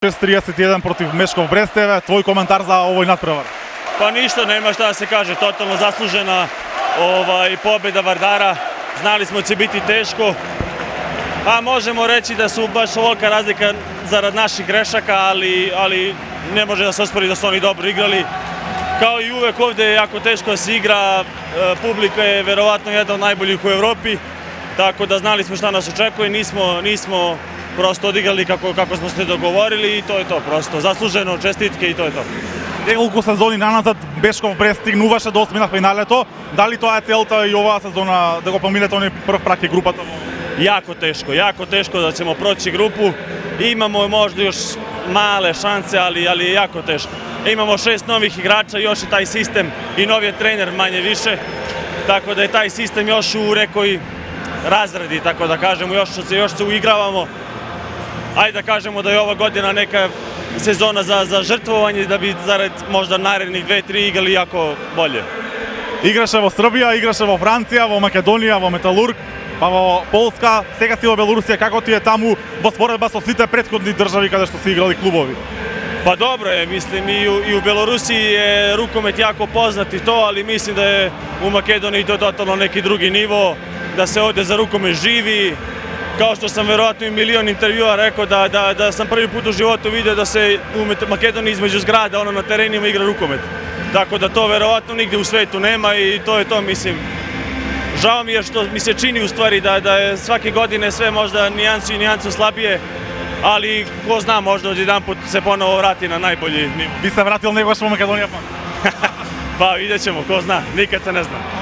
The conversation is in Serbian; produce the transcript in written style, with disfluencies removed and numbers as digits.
6:31 protiv Meškov Bresteve, tvoj komentar za ovoj nadprevar? Pa ništa, nema šta da se kaže, totalno zaslužena pobjeda Vardara. Znali smo da će biti teško, a možemo reći da su baš ovolika razlika zarad naših grešaka, ali ne može da se ospori da su oni dobro igrali. Kao i uvek ovde je jako teško da se igra, publika je verovatno jedna od najboljih u Evropi, tako da znali smo šta nas očekuje, nismo prosto odigrali kako smo se dogovorili i to je to, prosto zasluženo, čestitke i to je to. Неколку сезони наназад Мешков Брест стигнуваше до осмина финалето. Дали тоа е целта и оваа сезона да го поминете оној прв прак и групата? Jako teško da ćemo proći grupu. Imamo možda još male šanse, ali je jako teško. Imamo 6 novih igrača, još je taj sistem i novi je trener manje više. Tako da je taj sistem još u nekoj razredi, tako da kažemo, još se uigravamo. Ajde da kažemo da je ova godina neka sezona za žrtvovanje, da bi zarad možda narednih 2-3 igrali jako bolje. Играше во Србија, играше во Франција, во Македонија, во Металург, па во Полска, сега си во Белорусија. Како ти е таму во споредба со сите претходни држави каде што се играли клубови? Pa dobro je, mislim i u Belorusiji je rukomet jako poznat i to, ali mislim da je u Makedoniji to totalno neki drugi nivo, da se ovde za rukomet živi. Kao što sam verovatno i milion intervjua rekao da sam prvi put u životu vidio da se u Makedoniji između zgrada na terenima igra rukomet. Tako da to verovatno nigde u svetu nema i to je to, mislim. Žao mi je što mi se čini u stvari da je svake godine sve možda nijansu slabije, ali ko zna, možda jedan put se ponovo vrati na najbolji nivo. Би се вратил некогаш во Македонија? Pa vidjet ćemo, ko zna, nikad se ne zna.